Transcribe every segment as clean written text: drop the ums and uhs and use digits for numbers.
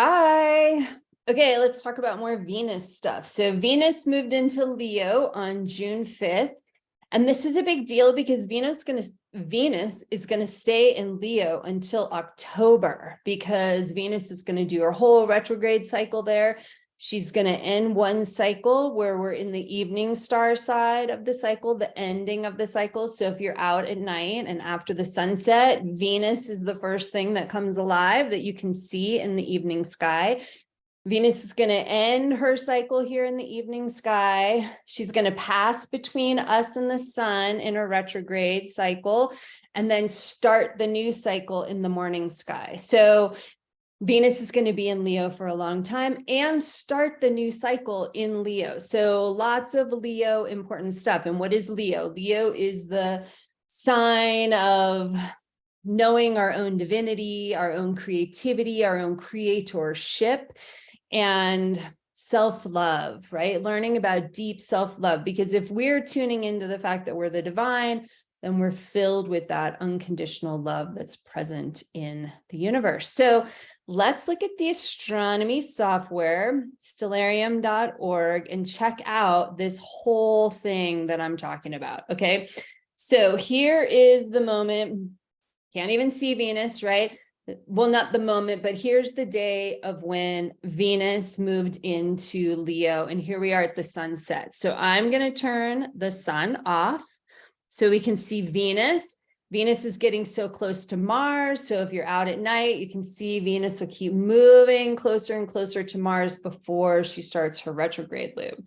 Hi. Okay, let's talk about more Venus stuff. So Venus moved into Leo on June 5th. And this is a big deal because Venus is going to stay in Leo until October, because Venus is going to do her whole retrograde cycle there. She's going to end one cycle where we're in the evening star side of the cycle, the ending of the cycle. So if you're out at night and after the sunset, Venus is the first thing that comes alive that you can see in the evening sky. Venus is going to end her cycle here in the evening sky. She's going to pass between us and the sun in a retrograde cycle, and then start the new cycle in the morning sky. So Venus is going to be in Leo for a long time and start the new cycle in Leo. So lots of Leo important stuff. And what is Leo? Leo is the sign of knowing our own divinity, our own creativity, our own creatorship, and self-love, right? Learning about deep self-love, because if we're tuning into the fact that we're the divine, then we're filled with that unconditional love that's present in the universe. So let's look at the astronomy software, stellarium.org, and check out this whole thing that I'm talking about, okay? So here is the moment. Can't even see Venus, right? Well, not the moment, but here's the day of when Venus moved into Leo. And here we are at the sunset. So I'm going to turn the sun off so we can see Venus. Venus is getting so close to Mars. So if you're out at night, you can see Venus will keep moving closer and closer to Mars before she starts her retrograde loop.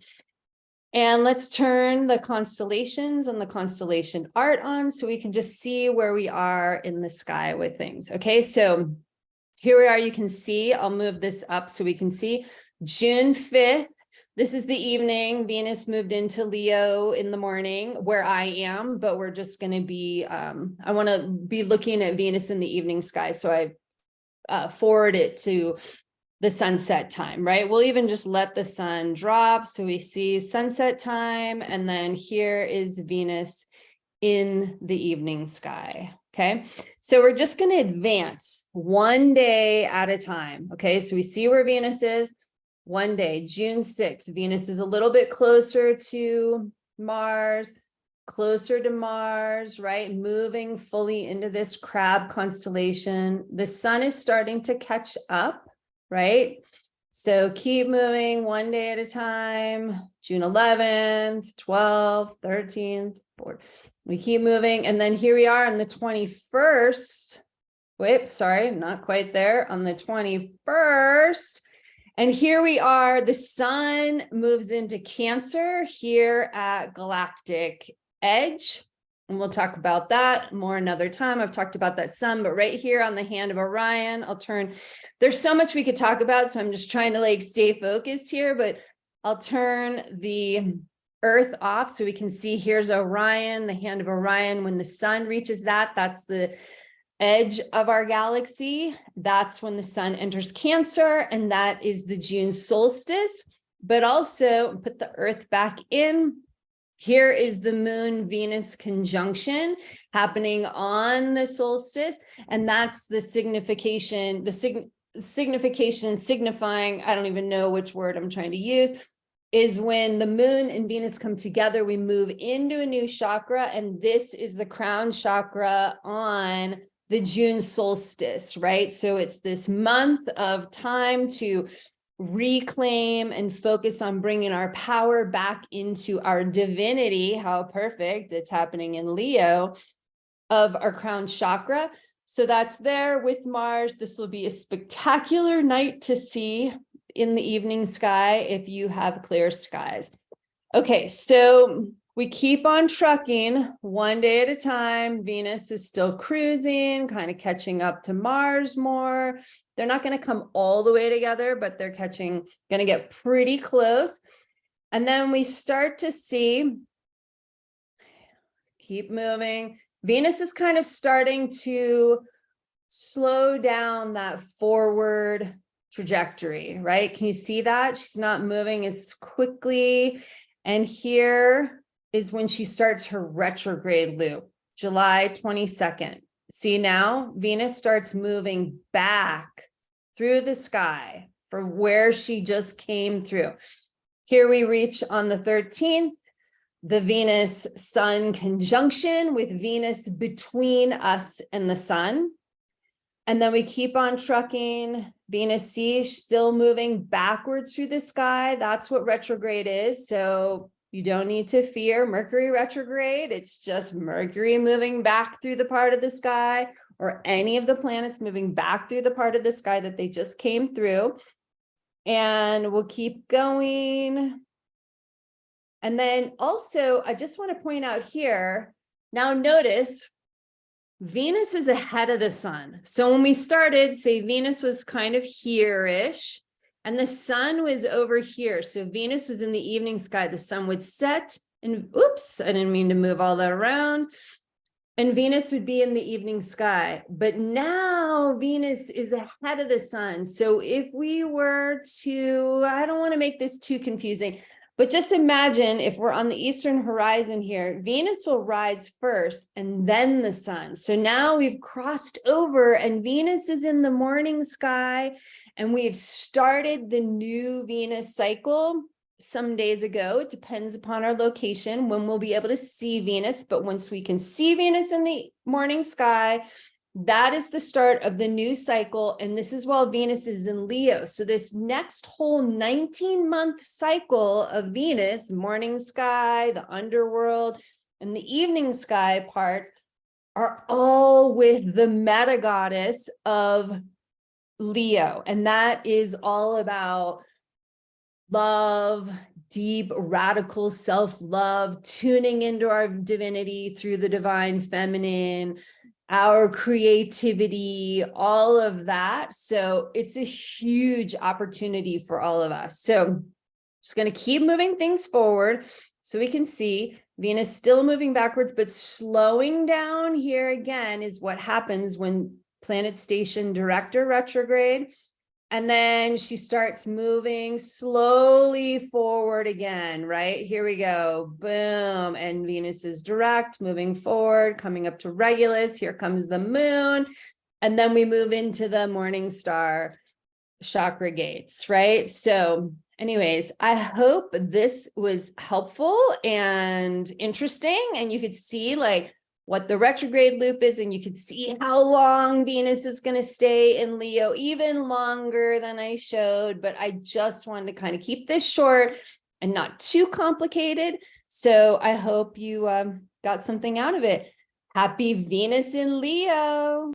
And let's turn the constellations and the constellation art on so we can just see where we are in the sky with things. Okay, so here we are. You can see, I'll move this up so we can see June 5th. This is the evening. Venus moved into Leo in the morning where I am, but we're just going to be, I want to be looking at Venus in the evening sky. So I forward it to the sunset time, right? We'll even just let the sun drop. So we see sunset time. And then here is Venus in the evening sky. Okay. So we're just going to advance one day at a time. Okay. So we see where Venus is. One day, June 6th, Venus is a little bit closer to Mars, right? Moving fully into this crab constellation. The sun is starting to catch up, right? So keep moving one day at a time. June 11th, 12th, 13th, 14th. We keep moving. And then here we are on the 21st. Wait, sorry, not quite there. On the 21st. And here we are, the sun moves into Cancer here at galactic edge. And we'll talk about that more another time. I've talked about that sun, but right here on the hand of Orion, I'll turn, there's so much we could talk about. So I'm just trying to stay focused here, but I'll turn the Earth off so we can see here's Orion, the hand of Orion. When the sun reaches that, that's the edge of our galaxy. That's when the sun enters Cancer, and that is the June solstice. But also put the Earth back in. Here is the moon Venus conjunction happening on the solstice, and that's the signification, signifying, I don't even know which word I'm trying to use, is when the moon and Venus come together, we move into a new chakra, and this is the crown chakra on the June solstice, right? So it's this month of time to reclaim and focus on bringing our power back into our divinity. How perfect. It's happening in Leo of our crown chakra. So that's there with Mars. This will be a spectacular night to see in the evening sky if you have clear skies. Okay, so we keep on trucking one day at a time. Venus is still cruising, kind of catching up to Mars more. They're not going to come all the way together, but they're going to get pretty close. And then we start to see, keep moving. Venus is kind of starting to slow down that forward trajectory, right? Can you see that? She's not moving as quickly. And here is when she starts her retrograde loop, July 22nd. See now, Venus starts moving back through the sky for where she just came through. Here we reach on the 13th, the Venus Sun conjunction with Venus between us and the sun. And then we keep on trucking. Venus C still moving backwards through the sky. That's what retrograde is. So you don't need to fear Mercury retrograde. It's just Mercury moving back through the part of the sky, or any of the planets moving back through the part of the sky that they just came through. And we'll keep going. And then also, I just want to point out here, now notice Venus is ahead of the sun. So when we started, say Venus was kind of here-ish, and the sun was over here. So Venus was in the evening sky. The sun would set, and oops, I didn't mean to move all that around. And Venus would be in the evening sky. But now Venus is ahead of the sun. So if we were to, I don't want to make this too confusing, but just imagine if we're on the eastern horizon here, Venus will rise first and then the sun. So now we've crossed over and Venus is in the morning sky, and we've started the new Venus cycle some days ago. It depends upon our location when we'll be able to see Venus. But once we can see Venus in the morning sky, that is the start of the new cycle. And this is while Venus is in Leo. So this next whole 19-month cycle of Venus, morning sky, the underworld, and the evening sky parts are all with the meta goddess of Leo. And that is all about love, deep, radical self-love, tuning into our divinity through the divine feminine, our creativity, all of that. So it's a huge opportunity for all of us. So just going to keep moving things forward so we can see Venus still moving backwards, but slowing down here again is what happens when planet station director retrograde. And then she starts moving slowly forward again, right? Here we go, boom. And Venus is direct, moving forward, coming up to Regulus. Here comes the moon. And then we move into the morning star chakra gates, right? So anyways, I hope this was helpful and interesting. And you could see like what the retrograde loop is, and you can see how long Venus is going to stay in Leo, even longer than I showed, but I just wanted to kind of keep this short and not too complicated. So I hope you got something out of it. Happy Venus in Leo.